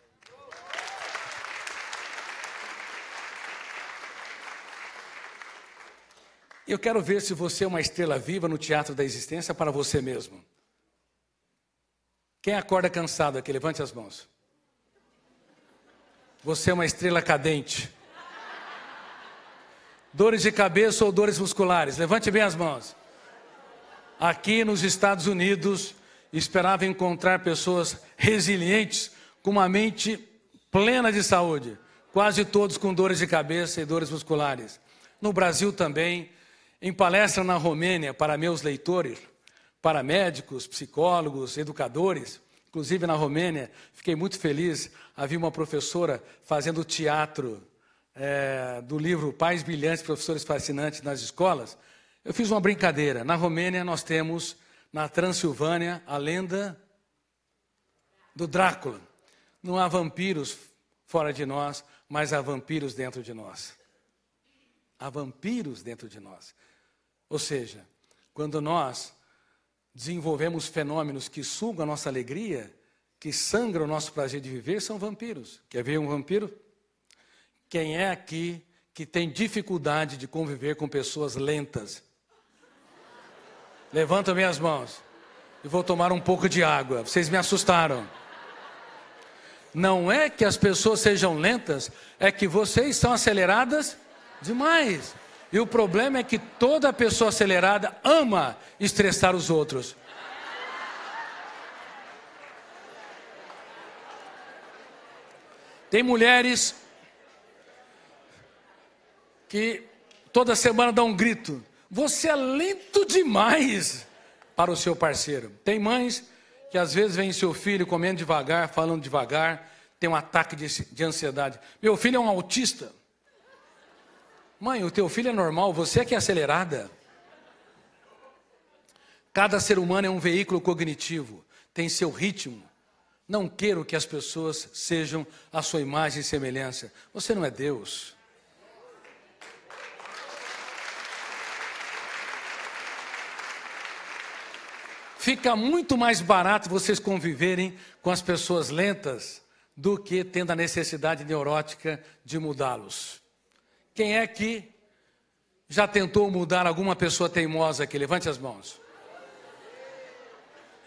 Eu quero ver se você é uma estrela viva no teatro da existência para você mesmo. Quem acorda cansado aqui, levante as mãos. Você é uma estrela cadente. Dores de cabeça ou dores musculares? Levante bem as mãos. Aqui nos Estados Unidos, esperava encontrar pessoas resilientes, com uma mente plena de saúde. Quase todos com dores de cabeça e dores musculares. No Brasil também, em palestra na Romênia para meus leitores, para médicos, psicólogos, educadores, inclusive na Romênia, fiquei muito feliz, havia uma professora fazendo teatro do livro Pais Brilhantes, Professores Fascinantes nas escolas. Eu fiz uma brincadeira. Na Romênia nós temos, na Transilvânia, a lenda do Drácula. Não há vampiros fora de nós, mas há vampiros dentro de nós. Há vampiros dentro de nós. Ou seja, quando nós desenvolvemos fenômenos que sugam a nossa alegria, que sangram o nosso prazer de viver, são vampiros. Quer ver um vampiro? Quem é aqui que tem dificuldade de conviver com pessoas lentas? Levanta minhas mãos. E vou tomar um pouco de água. Vocês me assustaram. Não é que as pessoas sejam lentas, é que vocês são aceleradas demais. E o problema é que toda pessoa acelerada ama estressar os outros. Tem mulheres que toda semana dão um grito: você é lento demais para o seu parceiro. Tem mães que às vezes veem seu filho comendo devagar, falando devagar, tem um ataque de ansiedade. Meu filho é um autista. Mãe, o teu filho é normal, você é que é acelerada. Cada ser humano é um veículo cognitivo, tem seu ritmo. Não quero que as pessoas sejam a sua imagem e semelhança. Você não é Deus. Fica muito mais barato vocês conviverem com as pessoas lentas do que tendo a necessidade neurótica de mudá-los. Quem é que já tentou mudar alguma pessoa teimosa aqui? Levante as mãos.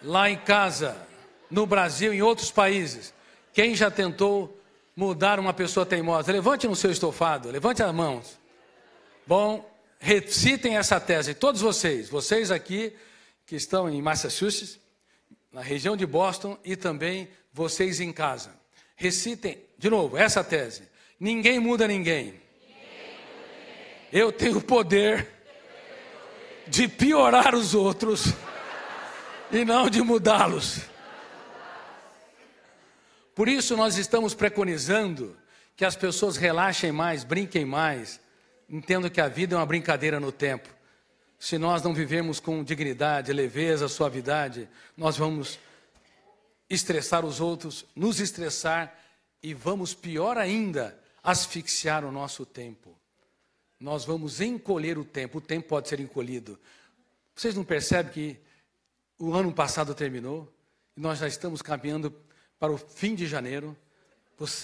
Lá em casa, no Brasil, em outros países, quem já tentou mudar uma pessoa teimosa? Levante no seu estofado, levante as mãos. Bom, recitem essa tese, todos vocês aqui que estão em Massachusetts, na região de Boston, e também vocês em casa. Recitem, de novo, essa tese. Ninguém muda ninguém. Eu tenho o poder de piorar os outros e não de mudá-los. Por isso nós estamos preconizando que as pessoas relaxem mais, brinquem mais, entendam que a vida é uma brincadeira no tempo. Se nós não vivemos com dignidade, leveza, suavidade, nós vamos estressar os outros, nos estressar e vamos, pior ainda, asfixiar o nosso tempo. Nós vamos encolher o tempo pode ser encolhido. Vocês não percebem que o ano passado terminou e nós já estamos caminhando para o fim de janeiro?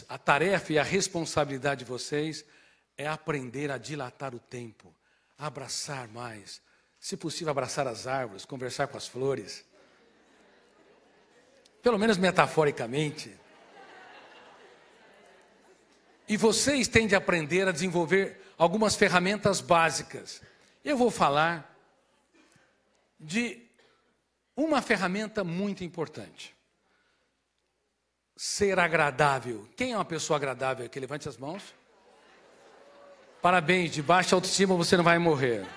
A tarefa e a responsabilidade de vocês é aprender a dilatar o tempo, abraçar mais, se possível abraçar as árvores, conversar com as flores. pelo menos metaforicamente. E vocês têm de aprender a desenvolver algumas ferramentas básicas. Eu vou falar de uma ferramenta muito importante. Ser agradável. Quem é uma pessoa agradável aqui? Levante as mãos. Parabéns, de baixa autoestima você não vai morrer.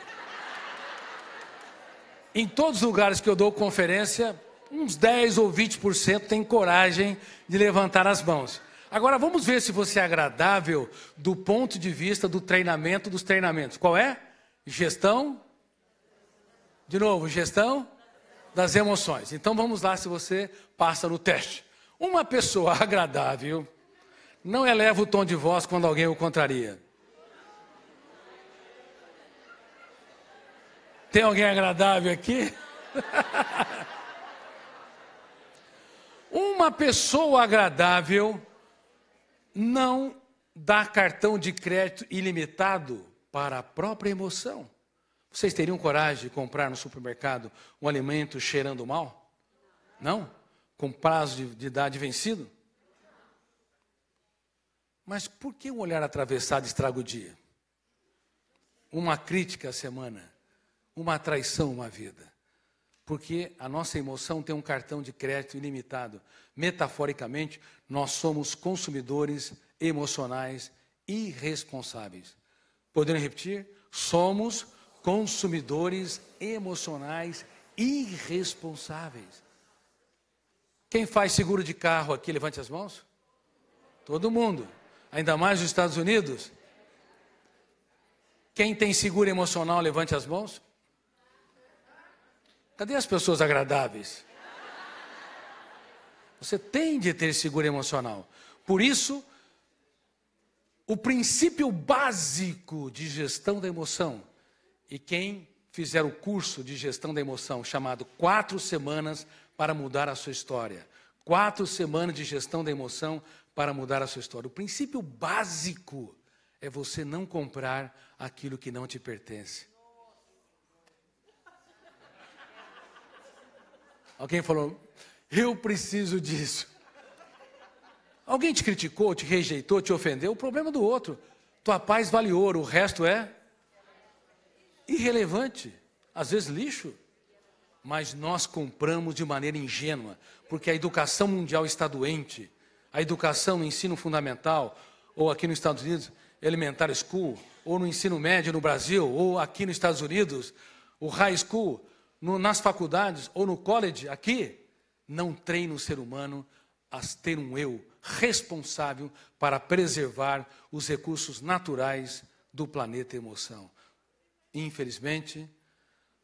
Em todos os lugares que eu dou conferência, uns 10 ou 20% têm coragem de levantar as mãos. Agora vamos ver se você é agradável do ponto de vista do treinamento dos treinamentos. Qual é? Gestão. De novo, gestão das emoções. Então vamos lá se você passa no teste. Uma pessoa agradável não eleva o tom de voz quando alguém o contraria. Tem alguém agradável aqui? Uma pessoa agradável não dá cartão de crédito ilimitado para a própria emoção. Vocês teriam coragem de comprar no supermercado um alimento cheirando mal? Não? Com prazo de idade vencido? Mas por que um olhar atravessado estraga o dia? Uma crítica à semana, uma traição, uma vida. Porque a nossa emoção tem um cartão de crédito ilimitado. Metaforicamente, nós somos consumidores emocionais irresponsáveis. Podendo repetir? Somos consumidores emocionais irresponsáveis. Quem faz seguro de carro aqui, levante as mãos. Todo mundo. Ainda mais nos Estados Unidos. Quem tem seguro emocional, levante as mãos. Cadê as pessoas agradáveis? Você tem de ter seguro emocional. Por isso, o princípio básico de gestão da emoção, e quem fizer o curso de gestão da emoção, chamado 4 semanas para mudar a sua história. 4 semanas de gestão da emoção para mudar a sua história. O princípio básico é você não comprar aquilo que não te pertence. Alguém falou, eu preciso disso. Alguém te criticou, te rejeitou, te ofendeu, o problema é do outro. Tua paz vale ouro, o resto é irrelevante, às vezes lixo. Mas nós compramos de maneira ingênua, porque a educação mundial está doente. A educação no ensino fundamental, ou aqui nos Estados Unidos, elementary school, ou no ensino médio no Brasil, ou aqui nos Estados Unidos, o high school, nas faculdades ou no college aqui, não treina o ser humano a ter um eu responsável para preservar os recursos naturais do planeta emoção. Infelizmente,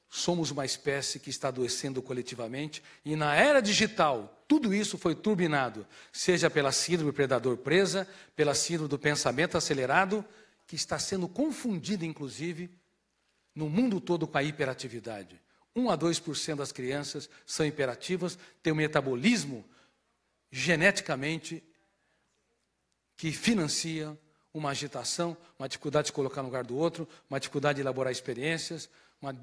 somos uma espécie que está adoecendo coletivamente e na era digital, tudo isso foi turbinado, seja pela síndrome predador-presa, pela síndrome do pensamento acelerado, que está sendo confundida, inclusive, no mundo todo com a hiperatividade. 1 a 2% das crianças são hiperativas, têm um metabolismo geneticamente que financia uma agitação, uma dificuldade de se colocar no lugar do outro, uma dificuldade de elaborar experiências,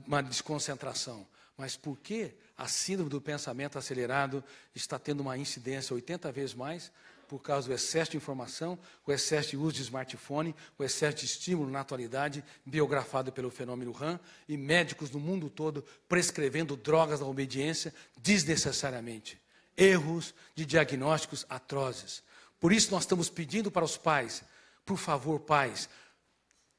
uma desconcentração. Mas por que a síndrome do pensamento acelerado está tendo uma incidência 80 vezes mais? Por causa do excesso de informação, o excesso de uso de smartphone, o excesso de estímulo na atualidade, biografado pelo fenômeno RAM, e médicos no mundo todo prescrevendo drogas da obediência desnecessariamente. Erros de diagnósticos atrozes. Por isso nós estamos pedindo para os pais, por favor, pais,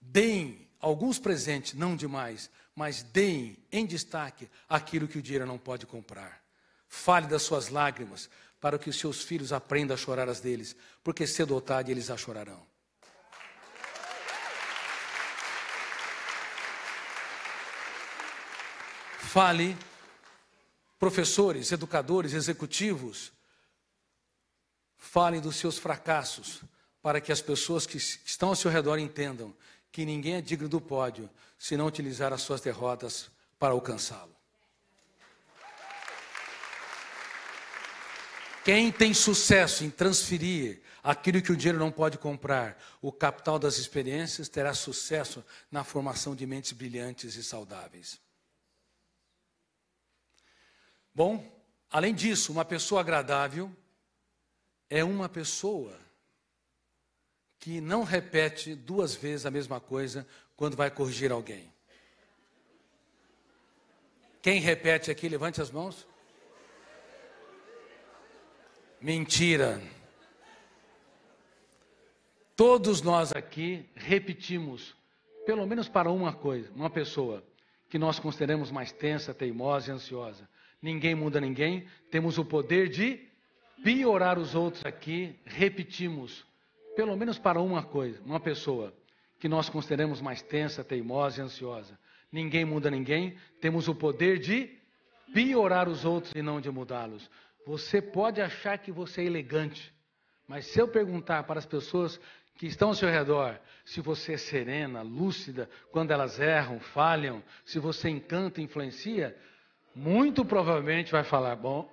deem alguns presentes, não demais, mas deem em destaque aquilo que o dinheiro não pode comprar. Fale das suas lágrimas, para que os seus filhos aprendam a chorar as deles, porque cedo ou tarde eles a chorarão. Fale, professores, educadores, executivos, falem dos seus fracassos, para que as pessoas que estão ao seu redor entendam que ninguém é digno do pódio se não utilizar as suas derrotas para alcançá-lo. Quem tem sucesso em transferir aquilo que o dinheiro não pode comprar, o capital das experiências, terá sucesso na formação de mentes brilhantes e saudáveis. Bom, Além disso, uma pessoa agradável é uma pessoa que não repete 2 vezes a mesma coisa quando vai corrigir alguém. Quem repete aqui, levante as mãos. Mentira. Todos nós aqui repetimos, pelo menos para uma coisa, uma pessoa que nós consideramos mais tensa, teimosa e ansiosa. Ninguém muda ninguém, temos o poder de piorar os outros aqui, repetimos, pelo menos para uma coisa, uma pessoa que nós consideramos mais tensa, teimosa e ansiosa. Ninguém muda ninguém, temos o poder de piorar os outros e não de mudá-los. Você pode achar que você é elegante, mas se eu perguntar para as pessoas que estão ao seu redor, se você é serena, lúcida, quando elas erram, falham, se você encanta, influencia, muito provavelmente vai falar, bom,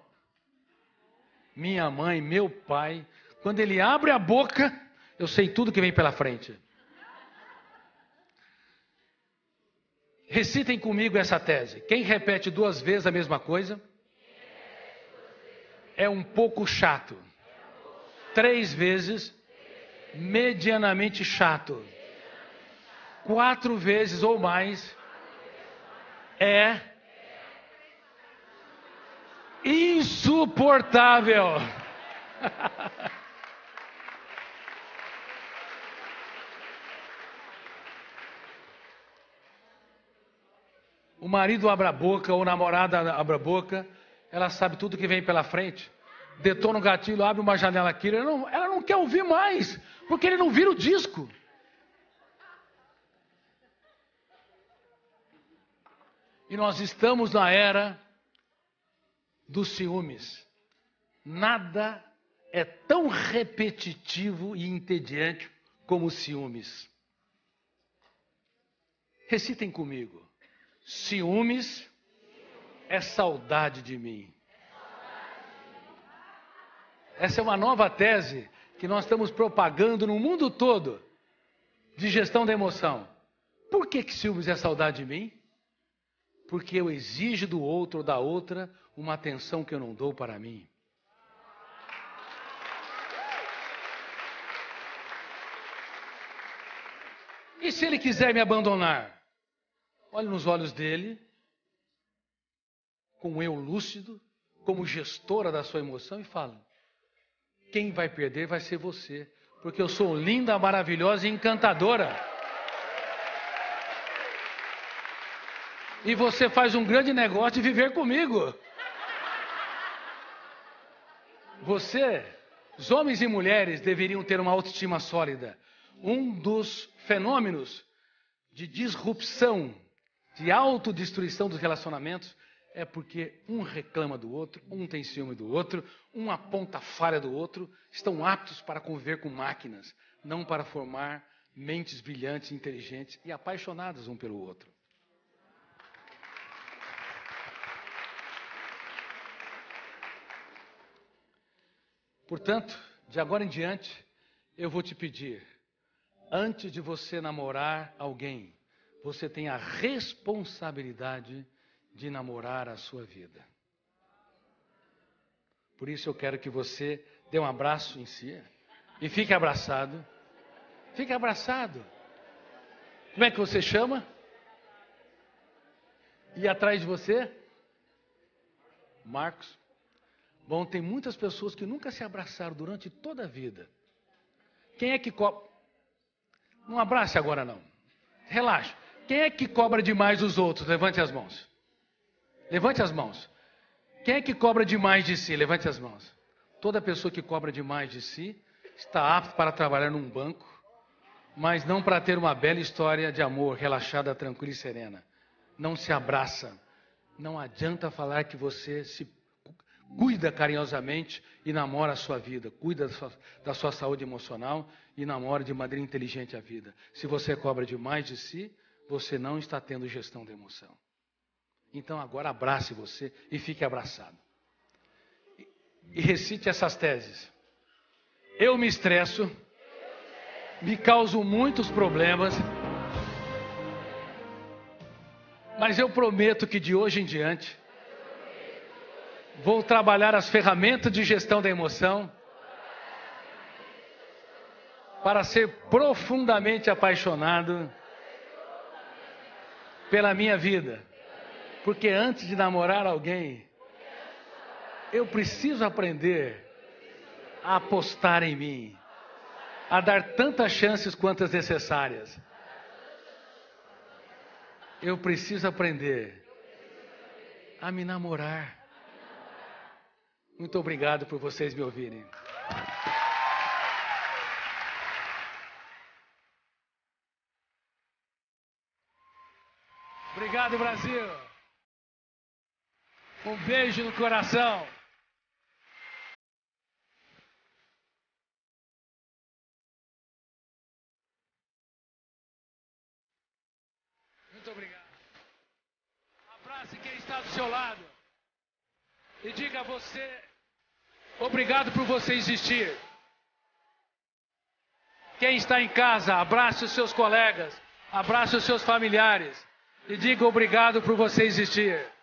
minha mãe, meu pai, quando ele abre a boca, eu sei tudo que vem pela frente. Recitem comigo essa tese. Quem repete 2 vezes a mesma coisa é um pouco chato. 3 vezes, medianamente chato. 4 vezes ou mais é insuportável. O marido abre a boca, ou a namorada abre a boca, ela sabe tudo que vem pela frente, detona o gatilho, abre uma janela aqui, ela não quer ouvir mais, porque ele não vira o disco. E nós estamos na era dos ciúmes. Nada é tão repetitivo e entediante como os ciúmes. Recitem comigo. Ciúmes é saudade de mim. Essa é uma nova tese que nós estamos propagando no mundo todo de gestão da emoção. Por que ciúmes é saudade de mim? Porque eu exijo do outro ou da outra uma atenção que eu não dou para mim. E se ele quiser me abandonar? Olhe nos olhos dele, com um eu lúcido, como gestora da sua emoção, e fala: quem vai perder vai ser você, porque eu sou linda, maravilhosa e encantadora. E você faz um grande negócio de viver comigo. Os homens e mulheres deveriam ter uma autoestima sólida. Um dos fenômenos de disrupção, de autodestruição dos relacionamentos, é porque um reclama do outro, um tem ciúme do outro, um aponta a falha do outro, estão aptos para conviver com máquinas, não para formar mentes brilhantes, inteligentes e apaixonadas um pelo outro. Portanto, de agora em diante, eu vou te pedir, antes de você namorar alguém, você tem a responsabilidade de namorar a sua vida. Por isso eu quero que você dê um abraço em si e fique abraçado. Fique abraçado. Como é que você chama? E atrás de você? Marcos. Bom, tem muitas pessoas que nunca se abraçaram durante toda a vida. Quem é que cobra? Não abrace agora não. Relaxa. Quem é que cobra demais dos outros? Levante as mãos. Levante as mãos. Quem é que cobra demais de si? Levante as mãos. Toda pessoa que cobra demais de si está apta para trabalhar num banco, mas não para ter uma bela história de amor, relaxada, tranquila e serena. Não se abraça. Não adianta falar que você se cuida carinhosamente e namora a sua vida. Cuida da sua saúde emocional e namora de maneira inteligente a vida. Se você cobra demais de si, você não está tendo gestão da emoção. Então agora abrace você e fique abraçado. E recite essas teses. Eu me estresso, me causo muitos problemas, mas eu prometo que de hoje em diante Vou trabalhar as ferramentas de gestão da emoção para ser profundamente apaixonado pela minha vida. Porque antes de namorar alguém, eu preciso aprender a apostar em mim, a dar tantas chances quantas necessárias. Eu preciso aprender a me namorar. Muito obrigado por vocês me ouvirem. Obrigado, Brasil. Um beijo no coração. Muito obrigado. Abrace quem está do seu lado e diga a você: obrigado por você existir. Quem está em casa, abrace os seus colegas, abrace os seus familiares e diga obrigado por você existir.